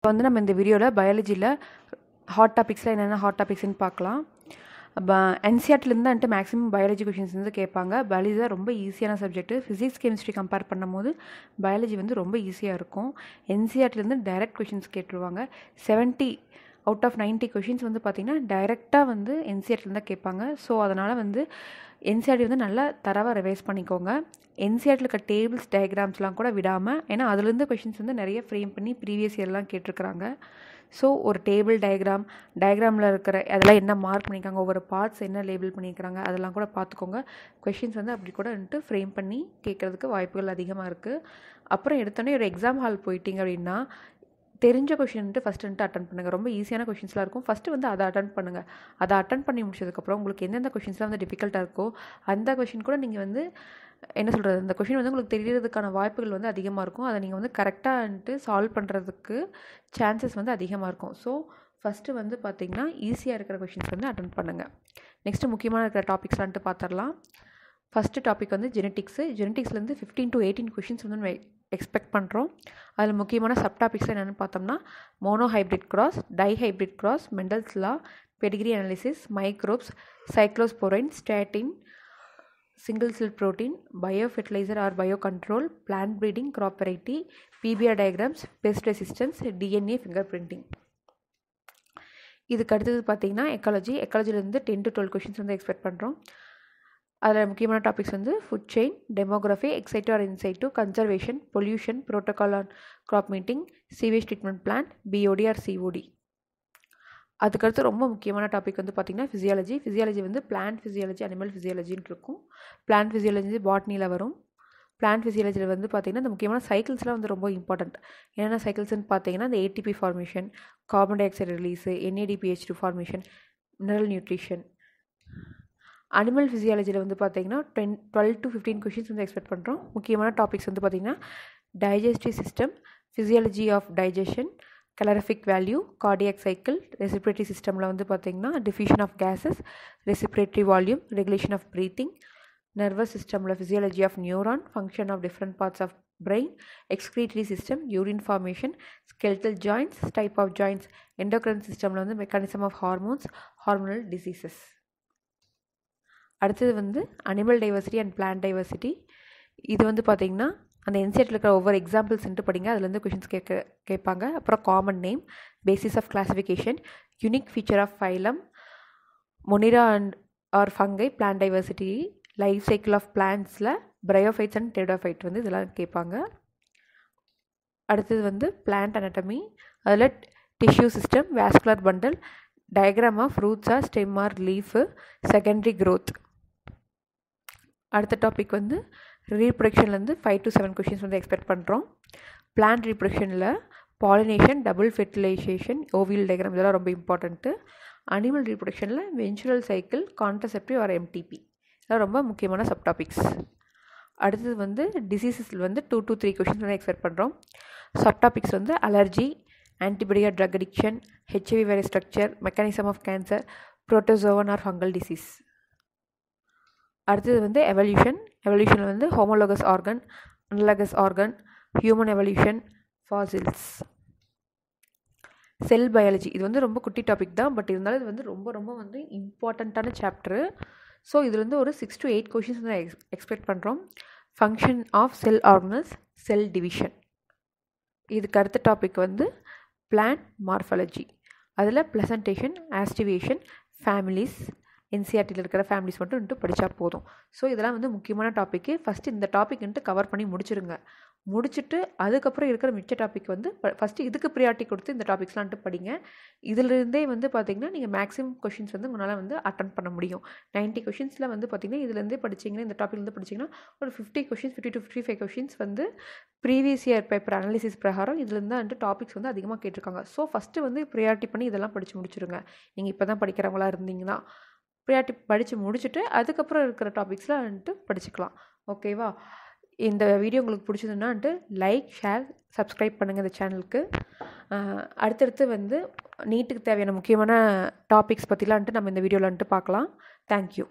இப்போ வந்து நம்ம இந்த வீடியோவில் பயாலஜியில் ஹாட் டாபிக்ஸில் என்னென்ன ஹாட் டாபிக்ஸ்னு பார்க்கலாம். என்சிஆர்டிலேருந்து வந்துட்டு மேக்ஸிமம் பயாலஜி கொஷின்ஸ் வந்து கேட்பாங்க. பயாலஜி தான் ரொம்ப ஈஸியான சப்ஜெக்ட். ஃபிசிக்ஸ் கெமிஸ்ட்ரி கம்பேர் பண்ணும்போது பயாலஜி வந்து ரொம்ப ஈஸியாக இருக்கும். என்சிஆர்டிலேருந்து டைரக்ட் கொஷின்ஸ் கேட்டுருவாங்க. 70 அவுட் ஆஃப் 90 கொஷின்ஸ் வந்து பார்த்திங்கன்னா டைரெக்டாக வந்து என்சிஆர்டிலேருந்து தான் கேட்பாங்க. ஸோ அதனால் வந்து என்சிஆர்டி வந்து நல்லா தரவாக ரிவைஸ் பண்ணிக்கோங்க. என்சிஆர்டியில் இருக்க டேபிள்ஸ் டயக்ராம்ஸ்லாம் கூட விடாமல், ஏன்னா அதுலேருந்து கொஷின்ஸ் வந்து நிறைய ஃப்ரேம் பண்ணி ப்ரீவியஸ் இயர்லாம் கேட்டிருக்கிறாங்க. ஸோ ஒரு டேபிள் டயக்ராமில் இருக்கிற அதெல்லாம் என்ன மார்க் பண்ணியிருக்காங்க, ஒவ்வொரு பார்ட்ஸ் என்ன லேபிள் பண்ணியிருக்கிறாங்க அதெல்லாம் கூட பார்த்துக்கோங்க. கொஷின்ஸ் வந்து அப்படி கூட வந்துட்டு ஃப்ரேம் பண்ணி கேட்குறதுக்கு வாய்ப்புகள் அதிகமாக இருக்குது. அப்புறம் எடுத்தோடனே ஒரு எக்ஸாம் ஹால் போயிட்டீங்க அப்படின்னா தெரிஞ்ச கொஷின் வந்துட்டு ஃபஸ்ட்டு வந்துட்டு அட்டன் பண்ணுங்கள். ரொம்ப ஈஸியான கொஷின்ஸ்லாம் இருக்கும். ஃபஸ்ட்டு வந்து அதை அட்டன் பண்ணுங்கள். அதை அட்டன் பண்ணி முடிச்சதுக்கப்புறம் உங்களுக்கு எந்தெந்த கொஷின்ஸ்லாம் வந்து டிஃபிகல்ட்டாக இருக்கோ அந்த கொஷின் கூட நீங்கள் வந்து என்ன சொல்கிறது, அந்த கொஷின் வந்து உங்களுக்கு தெரியறதுக்கான வாய்ப்புகள் வந்து அதிகமாக இருக்கும். அதை நீங்கள் வந்து கரெக்டாக வந்துட்டு சால்வ் பண்ணுறதுக்கு சான்சஸ் வந்து அதிகமாக இருக்கும். ஸோ ஃபஸ்ட்டு வந்து பார்த்திங்கன்னா ஈஸியாக இருக்கிற கொஷின்ஸ் வந்து அட்டன் பண்ணுங்கள். நெக்ஸ்ட்டு முக்கியமான இருக்கிற டாபிக்ஸ்லாம் வந்துட்டு பார்த்துடலாம். ஃபஸ்ட்டு டாபிக் வந்து ஜெனட்டிக்ஸ்லேருந்து 15 to 18 கொஷின்ஸ் வந்து நம்ம எக்ஸ்பெக்ட் பண்ணுறோம். அதில் முக்கியமான சப்டாபிக்ஸ் என்னென்னு பார்த்தோம்னா monohybrid cross, dihybrid cross, Mendel's law, pedigree analysis, microbes, cyclosporine, statin, single cell protein, biofertiliser or biocontrol, plant breeding, crop variety, PBR diagrams, pest resistance, DNA finger printing. இதுக்கு அடுத்தது பார்த்திங்கன்னா எக்காலஜிலேருந்து 10 to 12 கொஷின்ஸ் வந்து expect பண்ணுறோம். அதில் முக்கியமான topics வந்து food chain, demography, ex situ or in situ, conservation, pollution, protocol on crop meeting, sewage treatment plan, BOD or COD. அதுக்கடுத்து ரொம்ப முக்கியமான டாபிக் வந்து பார்த்திங்கன்னா ஃபிசியாலஜி வந்து பிளான்ட் ஃபிசியாலஜி, அனிமல் ஃபிசியாலஜின்னு இருக்கும். பிளான்ட் ஃபிசியாலஜி பாட்னியில் வரும். பிளான்ட் ஃபிசியாலஜியில் வந்து பார்த்திங்கன்னா இந்த முக்கியமான சைக்கிள்ஸ்லாம் வந்து ரொம்ப இம்பார்ட்டண்ட். என்னென்ன சைக்கிள்ஸ்ன்னு பார்த்தீங்கன்னா இந்த ATP formation, carbon dioxide release, NADPH2 formation, mineral nutrition. Animal ஃபிசியாலஜியில் வந்து பார்த்திங்கன்னா 12 to 15 கொஷின்ஸ் வந்து எக்ஸ்பெக்ட் பண்ணுறோம். முக்கியமான டாபிக்ஸ் வந்து பார்த்திங்கன்னா digestive system, physiology of digestion, calorific value, cardiac cycle, respiratory சிஸ்டமில் வந்து பார்த்திங்கன்னா diffusion of gases, respiratory volume, regulation of breathing, nervous சிஸ்டமில் physiology of neuron, function of different parts of brain, excretory system, urine formation, skeletal joints, type of joints, endocrine சிஸ்டமில் வந்து mechanism of hormones, hormonal diseases. அடுத்தது வந்து animal diversity and plant diversity. இது வந்து பார்த்திங்கன்னா அந்த என்சிஆர்டியில் இருக்கிற ஒவ்வொரு எக்ஸாம்பிள்ஸ்ன்ட்டு படிங்க, அதுலேருந்து கொஷின்ஸ் கேட்பாங்க. அப்புறம் common name, basis of classification, unique feature of phylum, monera and or fungi, plant diversity, life cycle of பிளான்ட்ஸில் பிரையோஃபைட்ஸ் அண்ட் டெரிடோஃபைட் வந்து இதெல்லாம் கேட்பாங்க. அடுத்தது வந்து பிளான்ட் அனட்டமி, அதில் tissue system, vascular bundle, diagram of ரூட்ஸா, stem or leaf, secondary growth. அடுத்த topic வந்து ரீப்ரொடக்ஷன்லேருந்து 5 to 7 கொஷின்ஸ் வந்து எக்ஸ்பெக்ட் பண்ணுறோம். பிளான்ட் ரீப்ரொடக்ஷனில் pollination, double fertilisation, ovule diagram இதெல்லாம் ரொம்ப இம்பார்ட்டண்ட்டு. அனிமல் ரீப்ரொடக்ஷனில் வென்ச்சுரல் சைக்கிள், கான்ட்ரசெப்டிவ் ஆர் MTP இதெல்லாம் ரொம்ப முக்கியமான சப்டாபிக்ஸ். அடுத்தது வந்து டிசீசஸில் வந்து 2 to 3 கொஷின்ஸ் வந்து எக்ஸ்பெக்ட் பண்ணுறோம். சப்டாபிக்ஸ் வந்து allergy, antibiotic or drug addiction, HIV virus structure, mechanism of cancer, protozoan or fungal disease. அடுத்தது வந்து எவல்யூஷனில் வந்து homologous organ, analogous organ, human evolution, fossils. Cell biology இது வந்து ரொம்ப குட்டி டாபிக் தான், பட் இருந்தாலும் இது வந்து ரொம்ப ரொம்ப வந்து இம்பார்ட்டண்ட்டான சாப்டரு. ஸோ இதுலேருந்து ஒரு 6 to 8 கொஷின்ஸ் வந்து எக்ஸ்பெக்ட் பண்ணுறோம். Function of cell organelles, cell division. இதுக்கு அடுத்த டாபிக் வந்து பிளான்ட் மார்ஃபாலஜி, அதில் ப்ளசன்டேஷன், ஆஸ்டிவேஷன், ஃபேமிலிஸ், என்சிஆர்டியில் இருக்கிற ஃபேமிலிஸ் மட்டும் வந்துட்டு படித்தா போதும். ஸோ இதெல்லாம் வந்து முக்கியமான டாப்பிக்கு. ஃபஸ்ட்டு இந்த டாபிக் வந்துட்டு கவர் பண்ணி முடிச்சுட்டு அதுக்கப்புறம் இருக்கிற மிச்ச டாபிக் வந்து ஃபஸ்ட்டு இதுக்கு ப்ரியாரிட்டி கொடுத்து இந்த டாபிக்ஸ்லாம் வந்துட்டு படிங்க. இதிலிருந்தே வந்து பார்த்திங்கன்னா நீங்கள் மேக்ஸிமம் கொஷின்ஸ் வந்து உங்களால் வந்து அட்டன் பண்ண முடியும். 90 கொஷின்ஸில் வந்து பார்த்திங்கன்னா இதுலேருந்தே படிச்சிங்கன்னா, இந்த டாப்பிக்லேருந்து படிச்சிங்கன்னா ஒரு 50 கொஷின்ஸ், 50 to 55 கொஷின்ஸ் வந்து ப்ரீவியஸ் இயர் பேப்பர் அனாலிசிஸ் பிரகாரம் இதுலேருந்து வந்துட்டு டாபிக்ஸ் வந்து அதிகமாக கேட்டிருக்காங்க. ஸோ ஃபஸ்ட்டு வந்து ப்ரியாரிட்டி பண்ணி இதெல்லாம் படித்து முடிச்சுருங்க. நீங்கள் இப்போ தான் படிக்கிறவங்களா இருந்தீங்கன்னா ப்ரியாரிட்டி படித்து முடிச்சுட்டு அதுக்கப்புறம் இருக்கிற டாபிக்ஸ்லாம் வந்துட்டு படிச்சுக்கலாம். ஓகேவா? இந்த வீடியோ உங்களுக்கு பிடிச்சதுன்னா வந்துட்டு லைக், ஷேர், சப்ஸ்கிரைப் பண்ணுங்கள் இந்த சேனலுக்கு. அடுத்தடுத்து வந்து நீட்டுக்கு தேவையான முக்கியமான டாபிக்ஸ் பற்றிலாம் வந்துட்டு நம்ம இந்த வீடியோவில் வந்துட்டு பார்க்கலாம். தேங்க்யூ.